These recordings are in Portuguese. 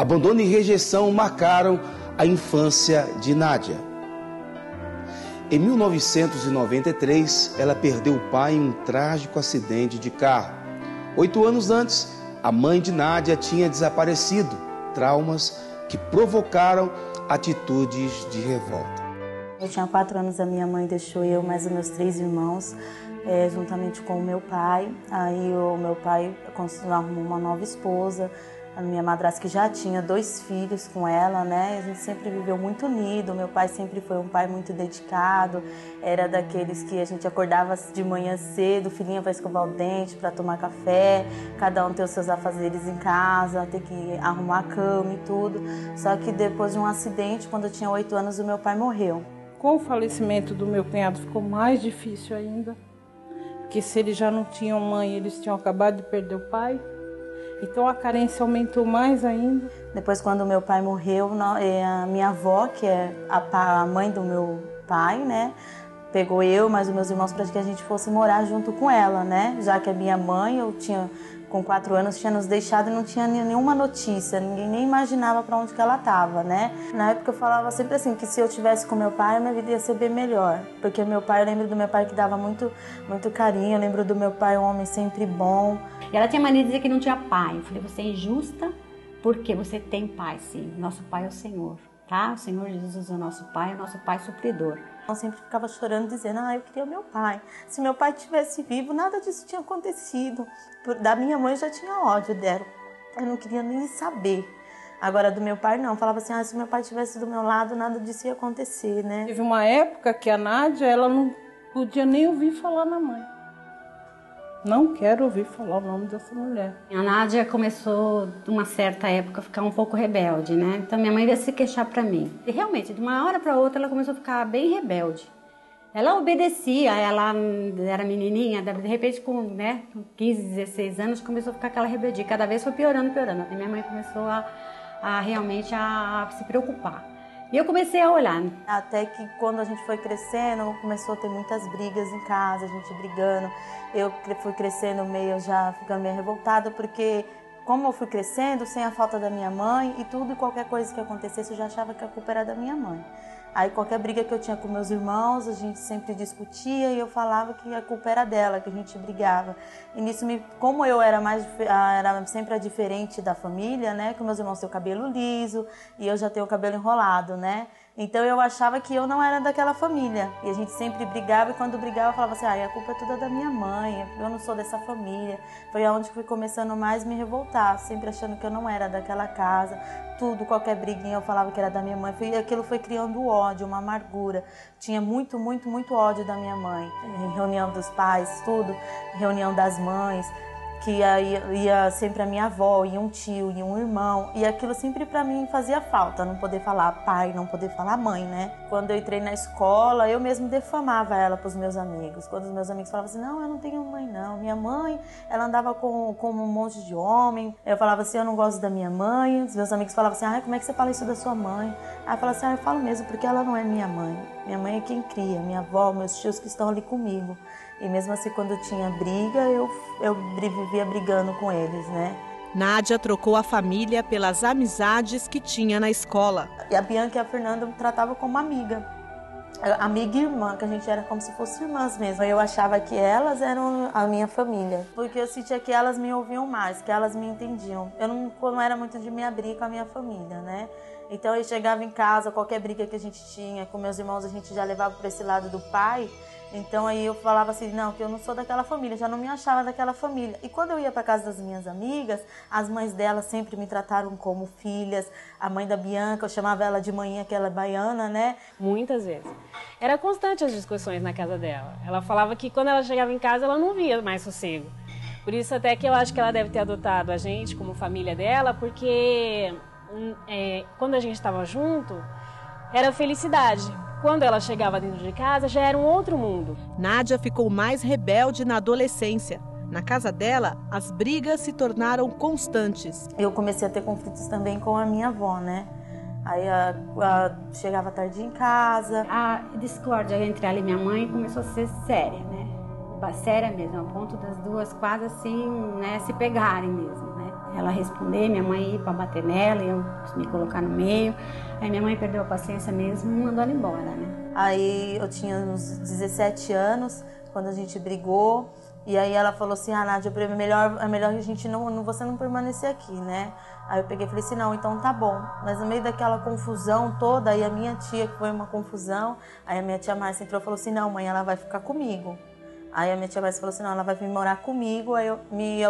Abandono e rejeição marcaram a infância de Nádia. Em 1993, ela perdeu o pai em um trágico acidente de carro. 8 anos antes, a mãe de Nádia tinha desaparecido, traumas que provocaram atitudes de revolta. Eu tinha 4 anos, a minha mãe deixou eu mais os meus 3 irmãos, juntamente com o meu pai. Aí o meu pai arrumou uma nova esposa, a minha madrasta, que já tinha 2 filhos com ela, né? A gente sempre viveu muito unido. Meu pai sempre foi um pai muito dedicado, era daqueles que a gente acordava de manhã cedo, filhinha vai escovar o dente para tomar café, cada um tem os seus afazeres em casa, tem que arrumar a cama e tudo. Só que depois de um acidente, quando eu tinha 8 anos, o meu pai morreu. Com o falecimento do meu cunhado ficou mais difícil ainda, porque se eles já não tinham mãe, eles tinham acabado de perder o pai. Então a carência aumentou mais ainda. Depois, quando meu pai morreu, a minha avó, que é a mãe do meu pai, né, pegou eu, mais os meus irmãos, para que a gente fosse morar junto com ela, né? Já que a minha mãe, com 4 anos, tinha nos deixado e não tinha nenhuma notícia, ninguém nem imaginava para onde que ela estava, né? Na época eu falava sempre assim, que se eu tivesse com meu pai, a minha vida ia ser bem melhor. Porque meu pai, eu lembro do meu pai que dava muito, muito carinho, eu lembro do meu pai, um homem sempre bom. E ela tinha mania de dizer que não tinha pai. Eu falei, você é injusta porque você tem pai, sim. Nosso pai é o Senhor, tá? O Senhor Jesus é o nosso pai supridor. Eu sempre ficava chorando, dizendo, eu queria meu pai. Se meu pai estivesse vivo, nada disso tinha acontecido. Da minha mãe eu já tinha ódio dela. Eu não queria nem saber. Agora, do meu pai, não. Eu falava assim, se meu pai estivesse do meu lado, nada disso ia acontecer, né? Teve uma época que a Nádia, ela não podia nem ouvir falar na mãe. Não quero ouvir falar o nome dessa mulher. A Nádia começou, de uma certa época, a ficar um pouco rebelde, né? Então minha mãe veio se queixar pra mim. E realmente, de uma hora pra outra, ela começou a ficar bem rebelde. Ela obedecia, ela era menininha, de repente com 15, 16 anos, começou a ficar aquela rebeldia. Cada vez foi piorando, piorando. E minha mãe começou realmente a se preocupar. E eu comecei a olhar. Até que quando a gente foi crescendo, começou a ter muitas brigas em casa, a gente brigando. Eu fui crescendo meio, já ficando meio revoltada, porque como eu fui crescendo, sem a falta da minha mãe, e tudo e qualquer coisa que acontecesse, eu já achava que a culpa era da minha mãe. Aí qualquer briga que eu tinha com meus irmãos, a gente sempre discutia e eu falava que a culpa era dela, que a gente brigava. E nisso, como eu era sempre a diferente da família, né? Que meus irmãos têm o cabelo liso e eu já tenho o cabelo enrolado, né? Então eu achava que eu não era daquela família. E a gente sempre brigava e quando brigava eu falava assim, a culpa é toda da minha mãe, eu não sou dessa família. Foi onde fui começando mais a me revoltar, sempre achando que eu não era daquela casa. Tudo, qualquer briguinha eu falava que era da minha mãe. Aquilo foi criando ódio, uma amargura. Tinha muito, muito, muito ódio da minha mãe. Em reunião dos pais, tudo, reunião das mães. Que ia sempre a minha avó, ia um tio, ia um irmão, e aquilo sempre pra mim fazia falta, não poder falar pai, não poder falar mãe, né? Quando eu entrei na escola, eu mesmo defamava ela pros meus amigos. Quando os meus amigos falavam assim, não, eu não tenho mãe não, minha mãe, ela andava com um monte de homem, eu falava assim, eu não gosto da minha mãe, os meus amigos falavam assim, como é que você fala isso da sua mãe? Aí eu falava assim, eu falo mesmo, porque ela não é minha mãe é quem cria, minha avó, meus tios que estão ali comigo. E mesmo assim, quando tinha briga, eu vivia brigando com eles, né? Nádia trocou a família pelas amizades que tinha na escola. E a Bianca e a Fernanda me tratavam como amiga. Amiga e irmã, que a gente era como se fossem irmãs mesmo. Eu achava que elas eram a minha família, porque eu sentia que elas me ouviam mais, que elas me entendiam. Eu não era muito de me abrir com a minha família, né? Então eu chegava em casa, qualquer briga que a gente tinha com meus irmãos, a gente já levava para esse lado do pai. Então aí eu falava assim, não, que eu não sou daquela família, já não me achava daquela família. E quando eu ia para casa das minhas amigas, as mães delas sempre me trataram como filhas. A mãe da Bianca, eu chamava ela de manhã, que ela é baiana, né? Muitas vezes. Era constante as discussões na casa dela. Ela falava que quando ela chegava em casa, ela não via mais sossego. Por isso até que eu acho que ela deve ter adotado a gente como família dela, porque quando a gente estava junto, era felicidade. Quando ela chegava dentro de casa, já era um outro mundo. Nádia ficou mais rebelde na adolescência. Na casa dela, as brigas se tornaram constantes. Eu comecei a ter conflitos também com a minha avó, né? Aí chegava tarde em casa. A discórdia entre ela e minha mãe começou a ser séria, né? Séria mesmo, a ponto das duas quase assim, né, se pegarem mesmo, né? ela responder, minha mãe ir para bater nela e eu me colocar no meio. Aí minha mãe perdeu a paciência mesmo e mandou ela embora, né? Aí eu tinha uns 17 anos, quando a gente brigou, e aí ela falou assim, Nádia, é melhor a gente você não permanecer aqui, né? Aí eu peguei e falei assim, não, então tá bom. Mas no meio daquela confusão toda, aí a minha tia, que foi uma confusão, aí a minha tia Márcia entrou e falou assim, não, mãe, ela vai ficar comigo. Aí a minha tia Márcia falou assim, não, ela vai vir morar comigo. Aí eu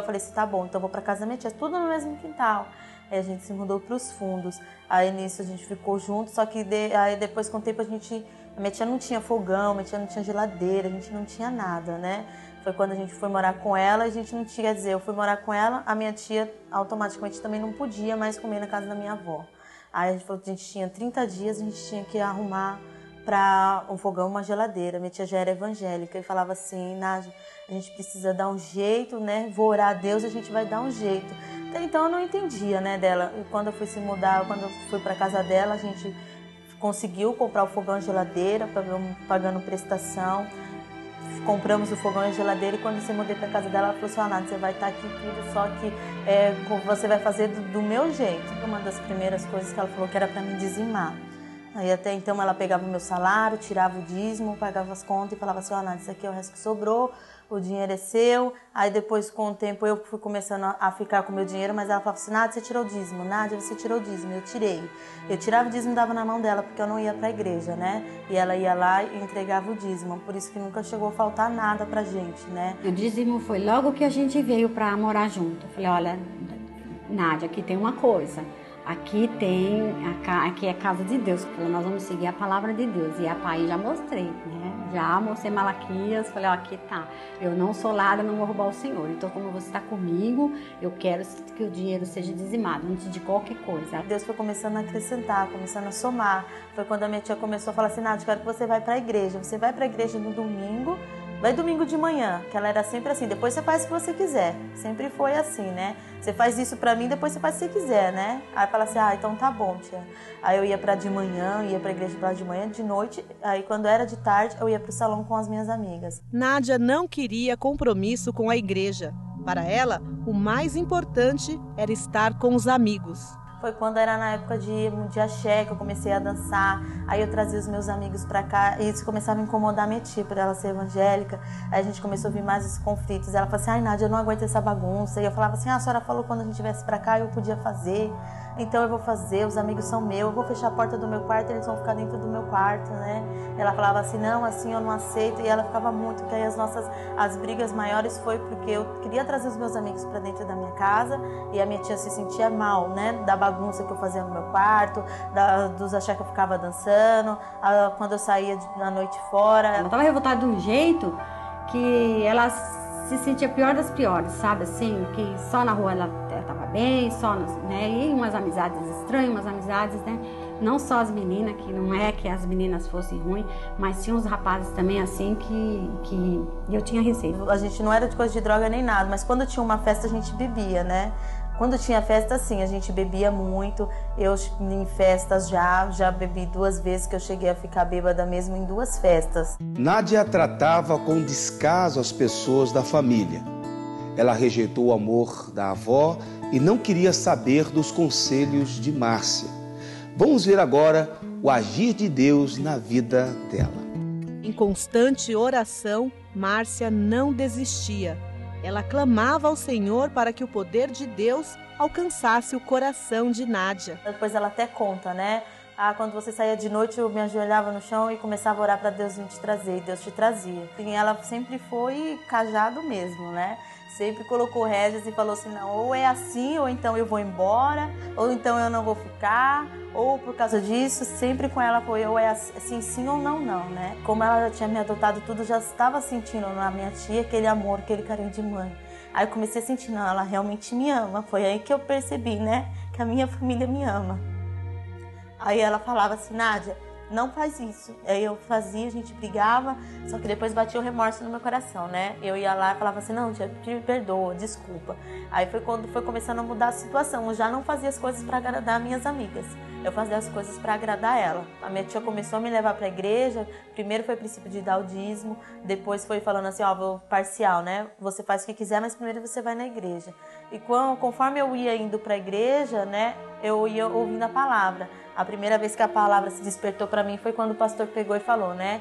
falei assim, tá bom, então eu vou pra casa da minha tia, tudo no mesmo quintal. Aí a gente se mudou pros fundos. Aí nisso a gente ficou junto, só que aí depois com o tempo a minha tia não tinha fogão, minha tia não tinha geladeira, a gente não tinha nada, né? Foi quando a gente foi morar com ela, a gente não tinha, quer dizer, eu fui morar com ela, a minha tia automaticamente também não podia mais comer na casa da minha avó. Aí a gente falou que a gente tinha 30 dias, a gente tinha que arrumar para um fogão, uma geladeira. Minha tia já era evangélica e falava assim, Nádia, a gente precisa dar um jeito, né? Vou orar a Deus, a gente vai dar um jeito. Até então eu não entendia, né, dela. E quando eu fui se mudar, quando eu fui para casa dela, a gente conseguiu comprar o fogão e a geladeira, pagando prestação. Compramos o fogão e a geladeira e quando eu mudei para casa dela, ela falou assim, Nádia, você vai estar aqui tudo, só que você vai fazer do meu jeito. Uma das primeiras coisas que ela falou que era para me dizimar. Aí até então ela pegava o meu salário, tirava o dízimo, pagava as contas e falava assim, Nádia, isso aqui é o resto que sobrou, o dinheiro é seu. Aí depois com o tempo eu fui começando a ficar com o meu dinheiro, mas ela falava assim, Nádia, você tirou o dízimo, Nádia, você tirou o dízimo, eu tirei. Eu tirava o dízimo e dava na mão dela, porque eu não ia para a igreja, né? E ela ia lá e entregava o dízimo, por isso que nunca chegou a faltar nada pra gente, né? O dízimo foi logo que a gente veio para morar junto. Eu falei, olha, Nádia, aqui tem uma coisa. Aqui aqui é casa de Deus. Falei, nós vamos seguir a palavra de Deus. E a pai já mostrei, né? Já mostrei Malaquias, falei, ó, aqui tá. Eu não sou ladra, não vou roubar o Senhor. Então, como você está comigo, eu quero que o dinheiro seja dizimado, antes de qualquer coisa. Deus foi começando a acrescentar, começando a somar. Foi quando a minha tia começou a falar assim, Nádia, quero que você vá para a igreja. Você vai para a igreja no domingo, vai domingo de manhã, que ela era sempre assim, depois você faz o que você quiser. Sempre foi assim, né? Você faz isso pra mim, depois você faz o que você quiser, né? Aí fala assim, então tá bom, tia. Aí eu ia de manhã, ia pra igreja pra lá de manhã, de noite. Aí quando era de tarde, eu ia pro salão com as minhas amigas. Nádia não queria compromisso com a igreja. Para ela, o mais importante era estar com os amigos. Foi quando era na época de axé que eu comecei a dançar. Aí eu trazia os meus amigos pra cá e isso começava a incomodar minha tia, por ela ser evangélica. Aí a gente começou a ouvir mais os conflitos. Ela falou assim, Nádia, eu não aguento essa bagunça. E eu falava assim, a senhora falou quando a gente viesse pra cá eu podia fazer. Então eu vou fazer, os amigos são meus, eu vou fechar a porta do meu quarto, eles vão ficar dentro do meu quarto, né? Ela falava assim, não, assim eu não aceito. E ela ficava muito, porque aí as brigas maiores foi porque eu queria trazer os meus amigos pra dentro da minha casa e a minha tia se sentia mal, né? Da bagunça que eu fazia no meu quarto, dos achar que eu ficava dançando, quando eu saía à noite fora. Ela estava revoltada de um jeito que ela se sentia pior das piores, sabe? Assim, que só na rua ela estava bem, né? E umas amizades estranhas, umas amizades, né? Não só as meninas, que não é que as meninas fossem ruins, mas tinha uns rapazes também assim que eu tinha receio. A gente não era de coisa de droga nem nada, mas quando tinha uma festa a gente bebia, né? Quando tinha festa, sim, a gente bebia muito. Eu, em festas, já bebi 2 vezes, que eu cheguei a ficar bêbada mesmo em 2 festas. Nádia tratava com descaso as pessoas da família. Ela rejeitou o amor da avó e não queria saber dos conselhos de Márcia. Vamos ver agora o agir de Deus na vida dela. Em constante oração, Márcia não desistia. Ela clamava ao Senhor para que o poder de Deus alcançasse o coração de Nádia. Depois ela até conta, né? Quando você saía de noite, eu me ajoelhava no chão e começava a orar para Deus me te trazer, e Deus te trazia. E ela sempre foi cajado mesmo, né? Sempre colocou rédeas e falou assim, não, ou é assim, ou então eu vou embora, ou então eu não vou ficar, ou por causa disso, sempre com ela foi, ou é assim, sim ou não, né? Como ela já tinha me adotado tudo, já estava sentindo na minha tia aquele amor, aquele carinho de mãe. Aí eu comecei a sentir, não, ela realmente me ama. Foi aí que eu percebi, né, que a minha família me ama. Aí ela falava assim, Nádia, não faz isso. Aí eu fazia, a gente brigava, só que depois batia o remorso no meu coração, né? Eu ia lá e falava assim, não, tia, me perdoa, desculpa. Aí foi quando foi começando a mudar a situação. Eu já não fazia as coisas para agradar minhas amigas. Eu fazia as coisas para agradar ela. A minha tia começou a me levar para a igreja. Primeiro foi o princípio de dar o dízimo, depois foi falando assim, vou parcial, né? Você faz o que quiser, mas primeiro você vai na igreja. E conforme eu ia indo para a igreja, né, eu ia ouvindo a palavra. A primeira vez que a palavra se despertou para mim foi quando o pastor pegou e falou, né?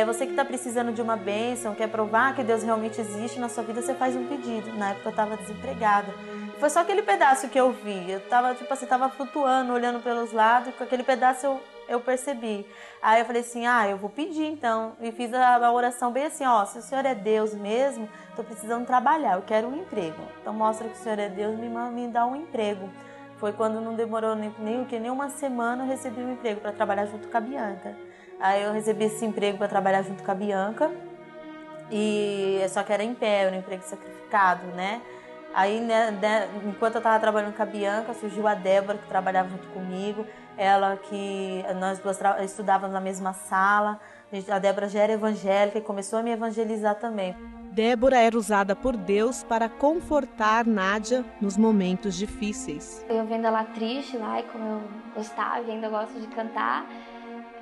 Você que está precisando de uma bênção, quer provar que Deus realmente existe na sua vida, você faz um pedido. Na época eu estava desempregada. Foi só aquele pedaço que eu vi. Eu estava tava flutuando, olhando pelos lados, e com aquele pedaço eu percebi. Aí eu falei assim, eu vou pedir então. E fiz a oração bem assim, se o Senhor é Deus mesmo, estou precisando trabalhar, eu quero um emprego. Então mostra que o Senhor é Deus, me dá um emprego. Foi quando não demorou nem uma semana, eu recebi um emprego para trabalhar junto com a Bianca. Aí eu recebi esse emprego para trabalhar junto com a Bianca, e só que era em pé, era um emprego sacrificado, né? Aí, enquanto eu estava trabalhando com a Bianca, surgiu a Débora, que trabalhava junto comigo, ela que nós duas estudávamos na mesma sala. A Débora já era evangélica e começou a me evangelizar também. Débora era usada por Deus para confortar Nádia nos momentos difíceis. Eu vendo ela triste lá, e como eu gostava e ainda gosto de cantar,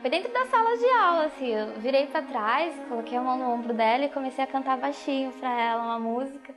foi dentro da sala de aula, assim, eu virei para trás, coloquei a mão no ombro dela e comecei a cantar baixinho para ela uma música.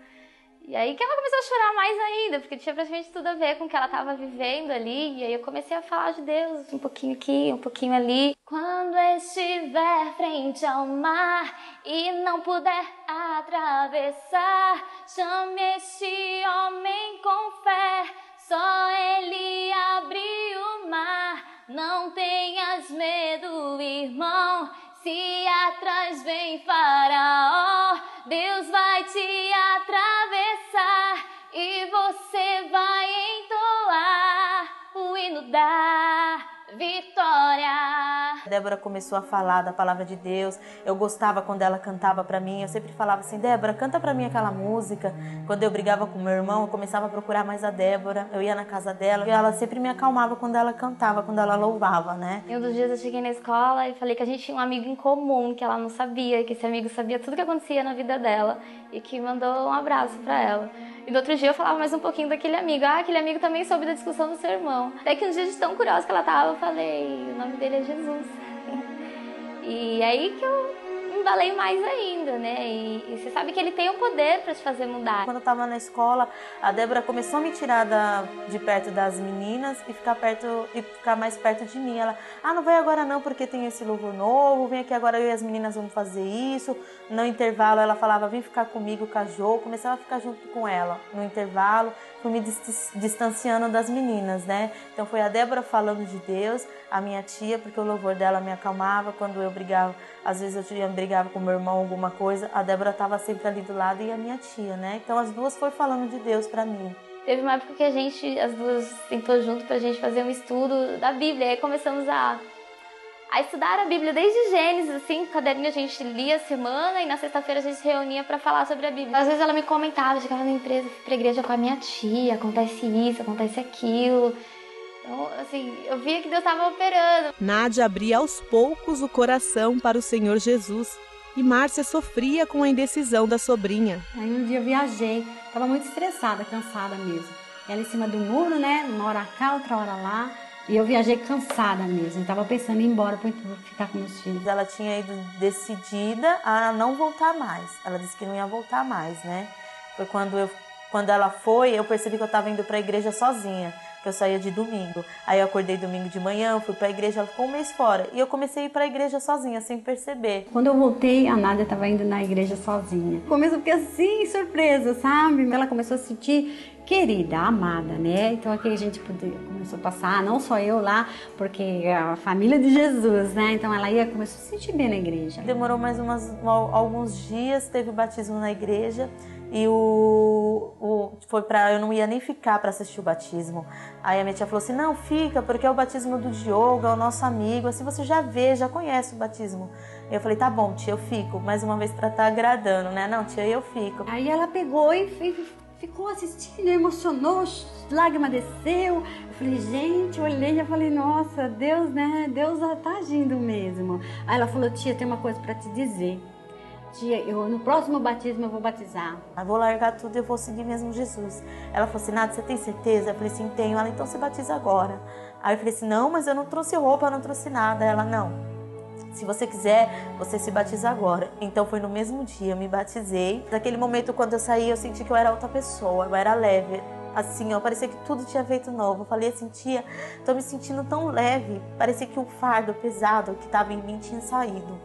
E aí que ela começou a chorar mais ainda, porque tinha praticamente tudo a ver com o que ela estava vivendo ali. E aí eu comecei a falar de Deus, um pouquinho aqui, um pouquinho ali. Quando estiver frente ao mar e não puder atravessar, chame este homem com fé, só ele abriu o mar. Não tenhas medo, irmão, se atrás vem Faraó, Deus vai te atravessar e você vai entoar o hino da vitória. A Débora começou a falar da palavra de Deus. Eu gostava quando ela cantava para mim. Eu sempre falava assim, Débora, canta para mim aquela música. Quando eu brigava com meu irmão, eu começava a procurar mais a Débora. Eu ia na casa dela e ela sempre me acalmava quando ela cantava, quando ela louvava, né? E um dos dias eu cheguei na escola e falei que a gente tinha um amigo em comum, que ela não sabia, que esse amigo sabia tudo que acontecia na vida dela e que mandou um abraço para ela. E no outro dia eu falava mais um pouquinho daquele amigo. Aquele amigo também soube da discussão do seu irmão. Até que um dia, de tão curiosa que ela tava, eu falei, o nome dele é Jesus. E aí que eu embalei mais ainda, né? E você sabe que ele tem o poder para te fazer mudar. Quando eu tava na escola, a Débora começou a me tirar de perto das meninas e ficar mais perto de mim. Ela, não vai agora não, porque tem esse louvor novo, vem aqui agora, eu e as meninas vamos fazer isso. No intervalo ela falava, vem ficar comigo, com a Jo. Começava a ficar junto com ela. No intervalo, fui me distanciando das meninas, né? Então foi a Débora falando de Deus, a minha tia, porque o louvor dela me acalmava. Quando eu brigava, às vezes eu brigava com meu irmão, alguma coisa, a Débora estava sempre ali do lado e a minha tia, né? Então as duas foi falando de Deus para mim. Teve uma época que as duas sentou junto pra gente fazer um estudo da Bíblia, e aí começamos a estudar a Bíblia desde Gênesis, assim, com o caderninho a gente lia a semana e na sexta-feira a gente se reunia pra falar sobre a Bíblia. Às vezes ela me comentava, chegava na empresa, fui pra igreja com a minha tia, acontece isso, acontece aquilo. Então, assim, eu via que Deus estava operando. Nádia abria aos poucos o coração para o Senhor Jesus e Márcia sofria com a indecisão da sobrinha. Aí um dia eu viajei, estava muito estressada, cansada mesmo. Ela em cima do muro, né, uma hora cá, outra hora lá. E eu viajei cansada mesmo, estava pensando em ir embora para ficar com meus filhos. Ela tinha ido decidida a não voltar mais. Ela disse que não ia voltar mais, né? Foi quando ela foi, eu percebi que eu estava indo para a igreja sozinha, que eu saía de domingo. Aí eu acordei domingo de manhã, fui para a igreja, ela ficou um mês fora. E eu comecei a ir para a igreja sozinha, sem perceber. Quando eu voltei, a Nádia estava indo na igreja sozinha. Começou a ficar assim, surpresa, sabe? Ela começou a se sentir querida, amada, né? Então aqui a gente começou a passar, não só eu lá, porque a família de Jesus, né? Então ela começou a se sentir bem na igreja. Demorou mais alguns dias, teve o batismo na igreja e eu não ia nem ficar para assistir o batismo. Aí a minha tia falou assim, não, fica, porque é o batismo do Diogo, é o nosso amigo, assim você já conhece o batismo. Eu falei, tá bom, tia, eu fico, mais uma vez para estar agradando, né? Não, tia, eu fico. Aí ela pegou e ficou assistindo, emocionou, lágrima desceu. Eu falei, gente, eu olhei e falei, nossa, Deus, né? Deus tá agindo mesmo. Aí ela falou, tia, tem uma coisa para te dizer. Tia, no próximo batismo eu vou batizar. Eu vou largar tudo e eu vou seguir mesmo Jesus. Ela falou assim, Nádia, você tem certeza? Eu falei assim, tenho. Ela, então você batiza agora. Aí eu falei assim, não, mas eu não trouxe roupa, eu não trouxe nada. Ela, não, Se você quiser, você se batiza agora. Então foi no mesmo dia, eu me batizei. Naquele momento, quando eu saí, eu senti que eu era outra pessoa, eu era leve. Assim, ó, parecia que tudo tinha feito novo. Eu falei assim, tia, tô me sentindo tão leve. Parecia que o fardo pesado que estava em mim tinha saído.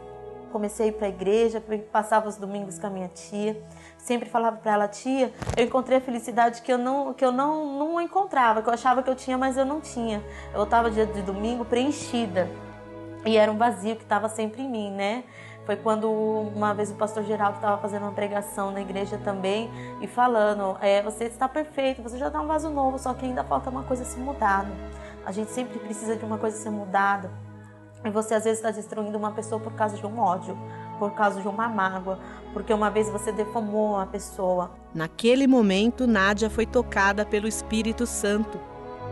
Comecei a ir para a igreja, passava os domingos com a minha tia. Sempre falava para ela, tia, eu encontrei a felicidade que eu não encontrava, que eu achava que eu tinha, mas eu não tinha. Eu estava dia de domingo preenchida. E era um vazio que estava sempre em mim, né? Foi quando uma vez o pastor Geraldo estava fazendo uma pregação na igreja também e falando, você está perfeito, você já está um vaso novo, só que ainda falta uma coisa ser mudada. A gente sempre precisa de uma coisa ser mudada. E você às vezes está destruindo uma pessoa por causa de um ódio, por causa de uma mágoa, porque uma vez você defamou a pessoa. Naquele momento, Nádia foi tocada pelo Espírito Santo.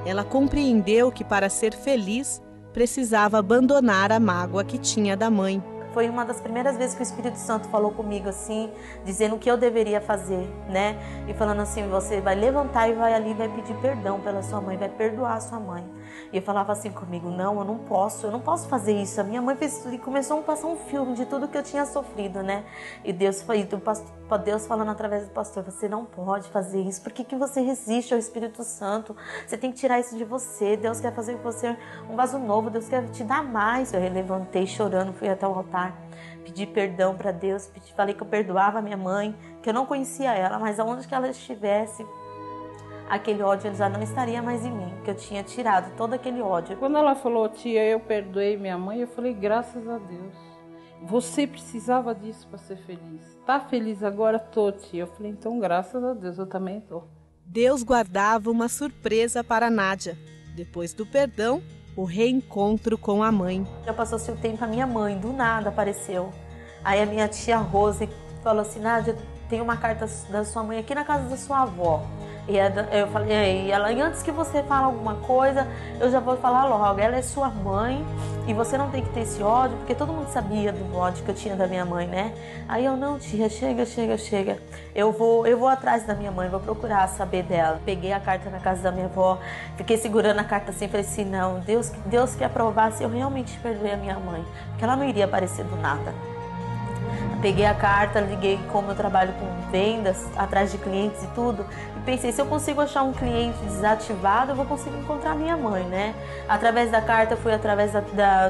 Ela compreendeu que para ser feliz, precisava abandonar a mágoa que tinha da mãe. Foi uma das primeiras vezes que o Espírito Santo falou comigo assim, dizendo o que eu deveria fazer, né? E falando assim, você vai levantar e vai ali, vai pedir perdão pela sua mãe, vai perdoar a sua mãe. E eu falava assim comigo, não, eu não posso fazer isso. A minha mãe fez tudo e começou a passar um filme de tudo que eu tinha sofrido, né? E Deus falando através do pastor, você não pode fazer isso. Por que você resiste ao Espírito Santo? Você tem que tirar isso de você. Deus quer fazer com você um vaso novo, Deus quer te dar mais. Eu levantei chorando, fui até o altar, pedi perdão para Deus, falei que eu perdoava a minha mãe, que eu não conhecia ela, mas aonde que ela estivesse, aquele ódio já não estaria mais em mim, que eu tinha tirado todo aquele ódio. Quando ela falou, tia, eu perdoei minha mãe, eu falei, graças a Deus. Você precisava disso para ser feliz. Tá feliz agora? Tô, tia. Eu falei, então graças a Deus, eu também tô. Deus guardava uma surpresa para Nádia. Depois do perdão, o reencontro com a mãe. Já passou-se o tempo, a minha mãe do nada apareceu. Aí a minha tia Rose falou assim, Nádia, tem uma carta da sua mãe aqui na casa da sua avó. E eu falei, ela, antes que você fale alguma coisa, eu já vou falar logo, ela é sua mãe e você não tem que ter esse ódio, porque todo mundo sabia do ódio que eu tinha da minha mãe, né? Aí eu, não, tia, chega. Eu vou atrás da minha mãe, vou procurar saber dela. Peguei a carta na casa da minha avó, fiquei segurando a carta assim, falei assim, não, Deus quer provar se eu realmente perdoei a minha mãe, porque ela não iria aparecer do nada. Peguei a carta, liguei como eu trabalho com vendas, atrás de clientes e tudo, e pensei, se eu consigo achar um cliente desativado, eu vou conseguir encontrar minha mãe, né? Através da carta, eu fui através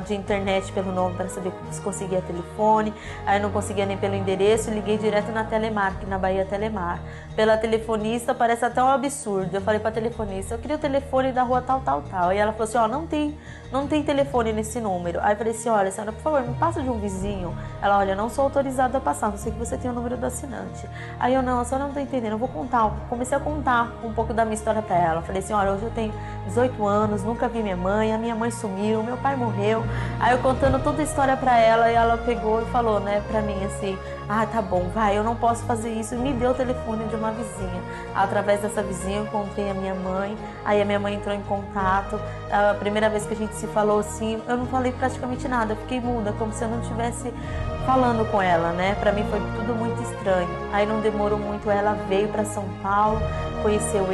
de internet pelo nome para saber se conseguia telefone, aí eu não conseguia nem pelo endereço, liguei direto na Telemar, aqui na Bahia Telemar. Pela telefonista, parece até um absurdo. Eu falei pra telefonista, eu queria o telefone da rua tal. E ela falou assim, ó, não tem telefone nesse número. Aí eu falei assim, olha, senhora, por favor, me passa de um vizinho. Ela, olha, não sou autorizada a passar, não sei que você tem o número do assinante. Aí eu, não, a senhora não tá entendendo, eu vou contar. Comecei a contar um pouco da minha história pra ela. Falei assim, olha, hoje eu tenho 18 anos, nunca vi minha mãe, a minha mãe sumiu, meu pai morreu. Aí eu contando toda a história pra ela, e ela pegou e falou, né, pra mim assim, ah, tá bom, vai, eu não posso fazer isso. E me deu o telefone de uma vizinha. Através dessa vizinha eu encontrei a minha mãe, aí a minha mãe entrou em contato. A primeira vez que a gente se falou assim, eu não falei praticamente nada, eu fiquei muda, como se eu não estivesse falando com ela, né? Pra mim foi tudo muito estranho. Aí não demorou muito, ela veio pra São Paulo, conheceu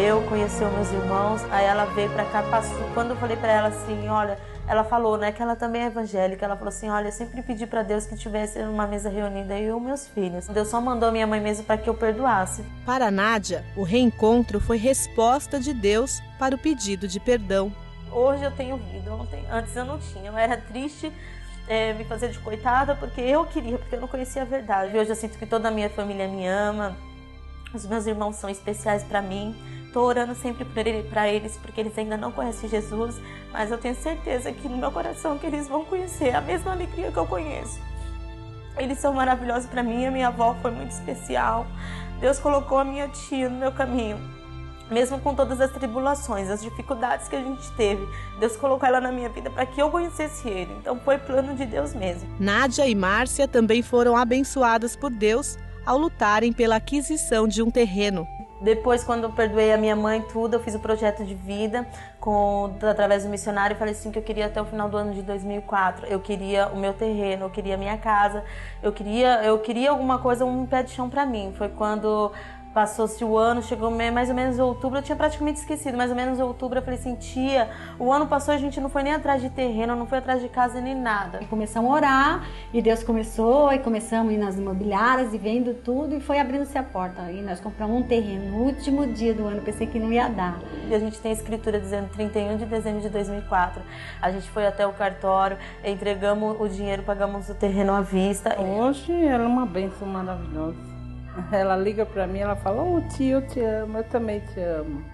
meus irmãos, aí ela veio pra cá, passou. Quando eu falei pra ela assim, olha, ela falou, né, que ela também é evangélica, ela falou assim, olha, eu sempre pedi pra Deus que tivesse uma mesa reunida eu e meus filhos. Deus só mandou minha mãe mesmo para que eu perdoasse. Para Nádia, o reencontro foi resposta de Deus para o pedido de perdão. Hoje eu tenho vida, antes eu não tinha, eu era triste, me fazer de coitada porque eu queria, porque eu não conhecia a verdade. Hoje eu sinto que toda a minha família me ama, os meus irmãos são especiais para mim. Estou orando sempre para eles, porque eles ainda não conhecem Jesus, mas eu tenho certeza que no meu coração que eles vão conhecer a mesma alegria que eu conheço. Eles são maravilhosos para mim, a minha avó foi muito especial. Deus colocou a minha tia no meu caminho, mesmo com todas as tribulações, as dificuldades que a gente teve. Deus colocou ela na minha vida para que eu conhecesse Ele, então foi plano de Deus mesmo. Nádia e Márcia também foram abençoadas por Deus ao lutarem pela aquisição de um terreno. Depois, quando eu perdoei a minha mãe, tudo, eu fiz o projeto de vida através do missionário. Falei assim que eu queria até o final do ano de 2004. Eu queria o meu terreno, eu queria a minha casa. Eu queria alguma coisa, um pé de chão para mim. Foi quando Passou-se o ano, chegou mais ou menos outubro, eu tinha praticamente esquecido, mais ou menos outubro eu falei assim, tia, o ano passou, a gente não foi nem atrás de terreno, não foi atrás de casa nem nada. Começamos a orar e Deus começou, e começamos a ir nas imobiliárias e vendo tudo e foi abrindo-se a porta. E nós compramos um terreno no último dia do ano, pensei que não ia dar. E a gente tem a escritura dizendo 31 de dezembro de 2004, a gente foi até o cartório, entregamos o dinheiro, pagamos o terreno à vista. Hoje ela é uma bênção maravilhosa. Ela liga pra mim, ela fala, tia, eu te amo, eu também te amo.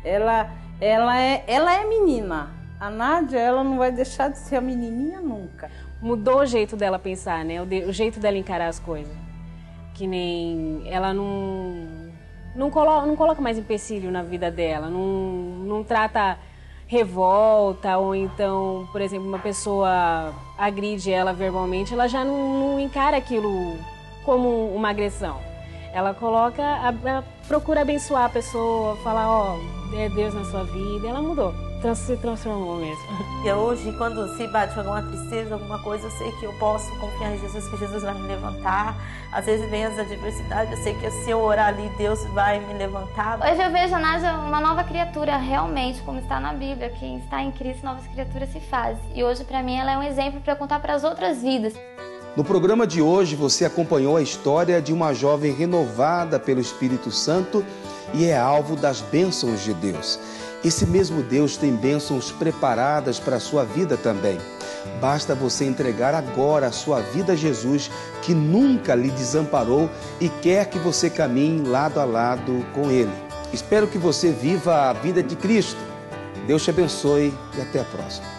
Ela é menina. A Nádia, ela não vai deixar de ser a menininha nunca. Mudou o jeito dela pensar, né? O jeito dela encarar as coisas. Que nem ela não coloca mais empecilho na vida dela, não trata revolta ou então, por exemplo, uma pessoa agride ela verbalmente, ela já não encara aquilo como uma agressão. Ela procura abençoar a pessoa, falar, ó, é Deus na sua vida. Ela mudou, se transformou mesmo. E hoje, quando se bate alguma tristeza, alguma coisa, eu sei que eu posso confiar em Jesus, que Jesus vai me levantar. Às vezes vem as adversidades, eu sei que se eu orar ali, Deus vai me levantar. Hoje eu vejo a Nádia uma nova criatura, realmente, como está na Bíblia. Quem está em Cristo, novas criaturas se faz. E hoje, para mim, ela é um exemplo para contar para as outras vidas. No programa de hoje, você acompanhou a história de uma jovem renovada pelo Espírito Santo e é alvo das bênçãos de Deus. Esse mesmo Deus tem bênçãos preparadas para a sua vida também. Basta você entregar agora a sua vida a Jesus, que nunca lhe desamparou e quer que você caminhe lado a lado com Ele. Espero que você viva a vida de Cristo. Deus te abençoe e até a próxima.